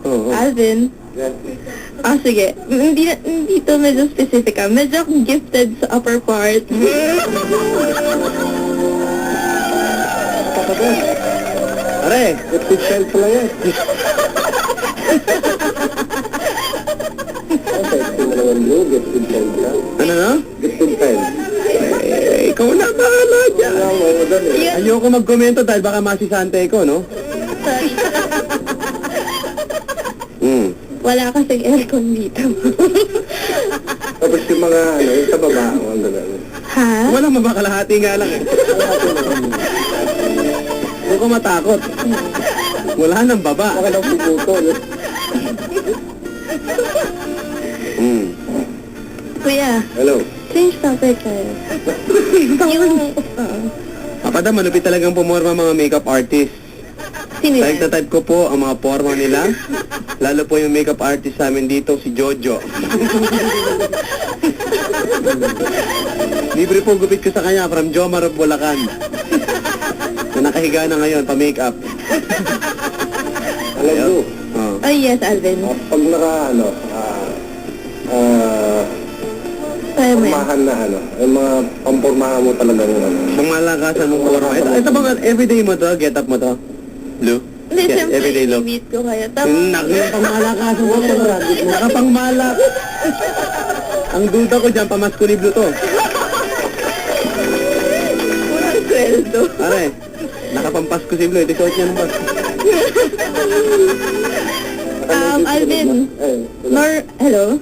Oo. Alvin. Sige. Hindi to medyo specific Medyo akong gifted sa upper part. Are, gifted child pala yan. Sexy mo naman, Blue. Gifted child ka. Ano na? Gifted child. Ikaw na bahala dyan. Ayoko magkomento dahil baka masisante ko, no? Sorry. Wala kasing aircon dito. Tapos yung mga, yung sa baba, ang gano'n. Ha? Walang mabakalahati nga lang eh. Huwag ko matakot. Wala nang baba. Wala nang puputol. Kuya. Hello. Change topic kayo. Papada, malupit talagang pumorma mga makeup artist. Sino yan? Type na type ko po ang mga forma nila. Lalo po yung makeup artist namin dito, si Jojo. Libre po gupit ko sa kanya from Jomar of Bulacan. Na nakahiga na ngayon, pa-makeup. Alam mo? Oh, yes, Alvin. Pag formahan na yung mga pampormahan mo talaga yung malakasan mong forma. Ito bang everyday mo to? Get up mo to? Blue? Hindi, Yeah, siyempre, everyday look. i-meet ko kayo. Yung pangmalakasan mo, nakapangmalak. Ang duda ko dyan, pamasko ni Blue to. Walang sweldo. Pare, nakapampasko si Blue. Ito suot niya ng pasko. Alvin. Hello?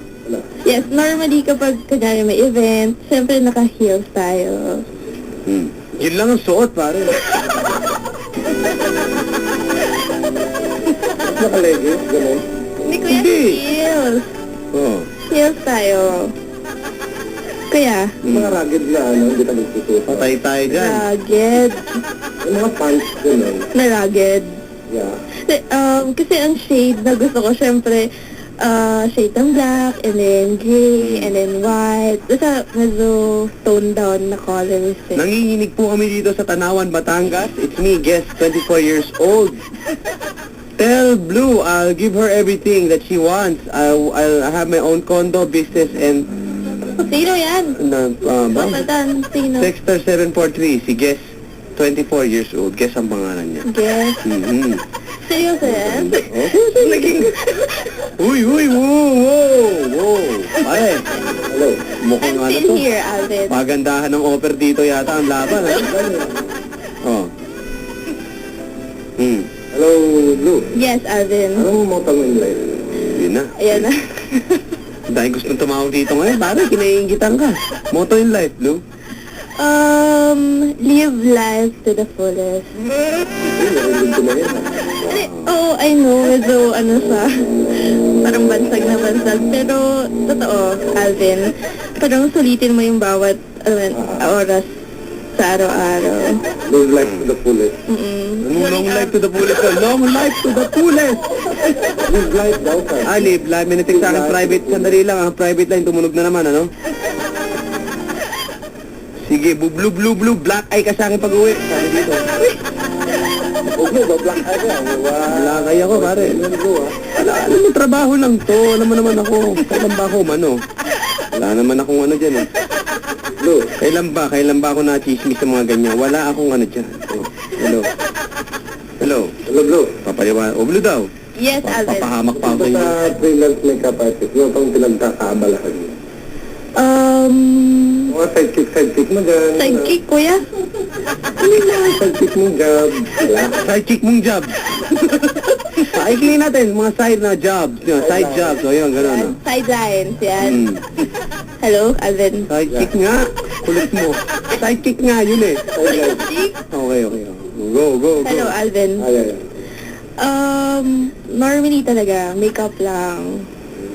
Yes, normally kapag kanyari may event, siyempre naka-heels tayo. Yun lang ang suot, pare. Naka-leggings, gano'n? Hindi ko yan Hindi. heels. Oo. Heels tayo. Kaya? Mga rugged na, hindi ka nagsusuot. Patay tayo dyan. Rugged. Yung mga pants, gano'n. Na rugged. Yeah. Kasi ang shade na gusto ko, syempre, shade ng black, and then gray, and then white. Basta medyo toned down na colors. Nanginginig po kami dito sa Tanawan, Batangas. It's me, Guest, 24 years old. Tell Blue, I'll give her everything that she wants. I'll have my own condo, business, and... Sino yan? Mapatan, sino? Dexter 743, si Guest, 24 years old. Guess ang pangalan niya. Guess. Seryoso yan? Naging... Uy, wow. Pare. Hello. Mukhang I'm still here, Alvin. Pagandahan ng offer dito yata ang laban, ha? Oh. Hello, Blue. Yes, Alvin. Ano mo motto mo in life? Yun na. Ayan na. Dahil gustong tumawag dito ngayon, pare, kinaingitan ka. Motto in life, Blue? Live life to the fullest. Narinig ko na yun. Oh, I know, medyo sa parang bansag na bansag. Pero, totoo, Alvin, parang sulitin mo yung bawat oras sa araw-araw. Live life to the fullest. Long life to the fullest. Long life to the fullest. Live life daw ka. Live life. May natik sa akin private. Sandali lang, ang private line tumunog na naman, ano? Sige, blue, black eye ka sa akin pag-uwi. Sabi dito. Black eye ka. Black eye ako, pare. Alam mo, trabaho lang to. Alam mo naman ako. Kailan ba ako, Wala naman akong dyan, eh. Blue, kailan ba ako na-chismis sa mga ganyan? Wala akong dyan. Hello, Blue. Papaliwan. Blue daw. Yes, Alvin. Papahamak pa ako sa'yo. Sa freelance makeup artist, yung pang pinagkakaabalahan niyo. Mga sidekick mo dyan. Sidekick, kuya? Sidekick mong job. Sidekick mong job. Paikli natin, mga side na jobs. Side jobs. O yun, gano'n. Sidelines, yan. Hello, Alvin. Sidekick nga. Kulit mo. Sidekick nga, yun eh. Sidekick? Okay. Go. Hello, Alvin. Ay. Normally talaga, makeup lang.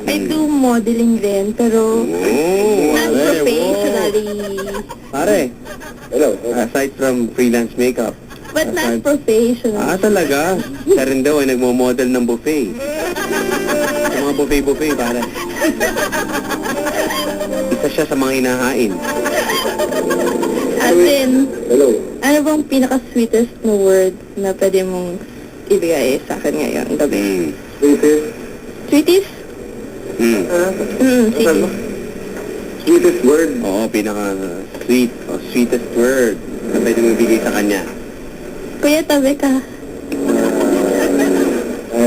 I do modeling din, pero non-professionally. Pare. Hello. Aside from freelance makeup. But not professional. Talaga? Siya rin daw ay nagmo-model ng buffet. Sa mga buffet, pare. Isa siya sa mga hinahain. Alvin, Hello. ano bang pinaka-sweetest na word na pwede mong ibigay sa akin ngayong gabi? Sweetest. Sweeties? Sige. Sweetest word. Oo, pinaka-sweet o sweetest word na pwede mo ibigay sa kanya. Kuya, tabi ka.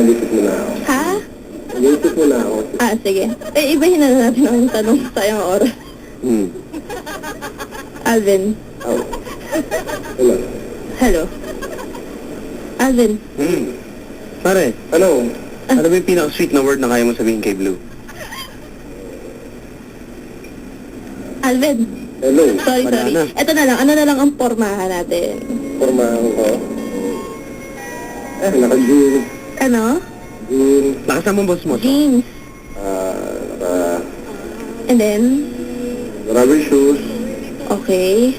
Lisip mo na ako. Ha? Lisip mo na ako. Sige. Ibahin na natin ang tanong sa iyong oras. Alvin. Oh. Hello. Hello. Alvin. Pare, Ano? ano ba yung pinaka-sweet na word na kaya mo sabihin kay Blue? Alvin. Hello. Sorry. Wala na. Ito na lang. Ano na lang ang pormahan natin? Pormahan ko. Naka-jeans. Ano? Jeans. Lakasan mo, boss mo. Jeans. And then? Rubber shoes. Okay.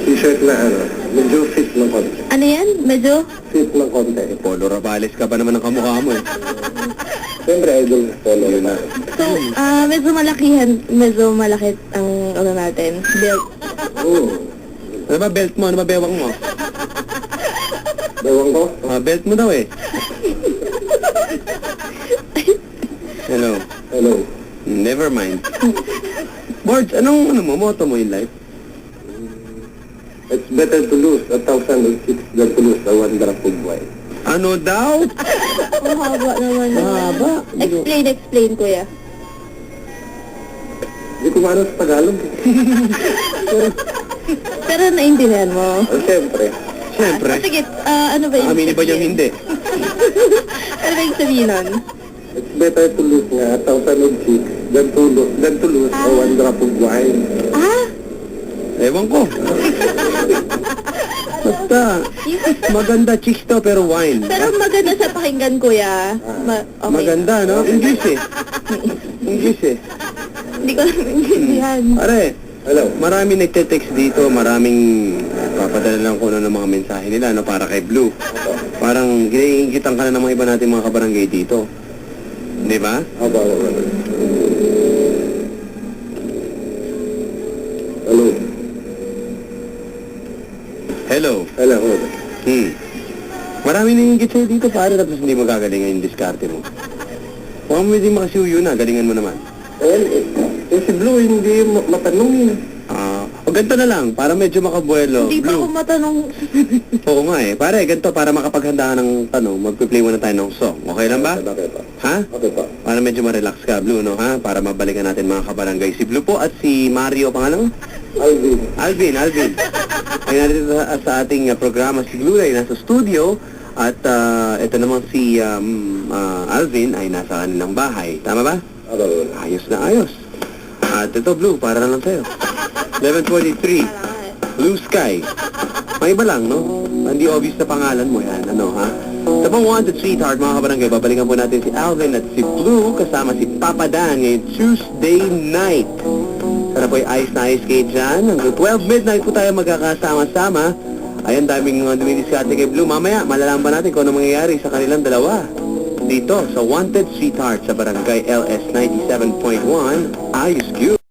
T-shirt na medyo fit ng konti. Ano yan? Medyo? Fit ng konti. Polo Ravales ka pa naman ng kamukha mo eh. Siyempre, idol polo na. So, medyo malaki ang ano natin. Belt. Oo. Ano ba belt mo? Ano ba bewang mo? Bawang ko? Belt mo daw eh. Hello. Hello. Never mind. Borge, anong motto mo in life? It's better to lose 1,006 than to lose a one drop of wine. Ano daw? Ang haba naman. Mahaba. Explain, kuya. Hindi ko maano sa Tagalog. Pero naintindihan mo. Siyempre. Siyempre. Sige, ano ba yung Aminin ba niyang hindi? Ano ba yung sabihin nun? It's better to lose nga 1,006 than to lose a one drop of wine. Ewan ko. Basta, maganda chicks to pero wine. Pero maganda sa pakinggan, kuya. Okay. Maganda, no? English eh. English eh. Hindi ko naintindihan. Pare, Hello. maraming nagte-text dito, maraming papadala lang ko ng mga mensahe nila, no, para kay Blue. Parang ginaiingitan ka na ng mga iba natin mga kabarangay dito. Di ba? Aba. Hello. Hello. Hello. Maraming nangingit sa'yo dito, pare, tapos hindi mo gagalingan yung diskarte mo. Huwag mo hindi makasuyo na, galingan mo naman. Si Blue, hindi matanong yun. O ganito na lang, para medyo makabuelo. Hindi pa ako Blue. matanong. Oo nga eh. Pare, ganito, para makapaghanda ka ng tanong, magpi-play muna tayo ng song. Okay lang ba? Okay pa. Ha? Okay pa. Para medyo ma-relax ka, Blue, no? Ha? Para mabalikan natin mga kabarangay. Si Blue po at si Mario, pangalan mo? Alvin. Alvin. Ay natin sa ating programa si Blue ay nasa studio at ito naman si Alvin ay nasa kanilang bahay. Tama ba? Ayos na ayos. At ito, Blue, para na lang sa'yo. 11:23. Blue Sky. May iba lang, no? Hindi obvious na pangalan mo yan, ano, ha? Sa pang Wanted Sweetheart, mga kabarangay, babalikan po natin si Alvin at si Blue kasama si Papa Dan ngayong Tuesday night. Sana po ay ayos na ayos kayo dyan. Hanggang 12 midnight po tayo magkakasama-sama. Ayan, daming dumidiskarte kay Blue. Mamaya, malalaman pa natin kung ano mangyayari sa kanilang dalawa. Dito, sa Wanted Sweetheart sa Barangay LS 97.1, Ayos Q.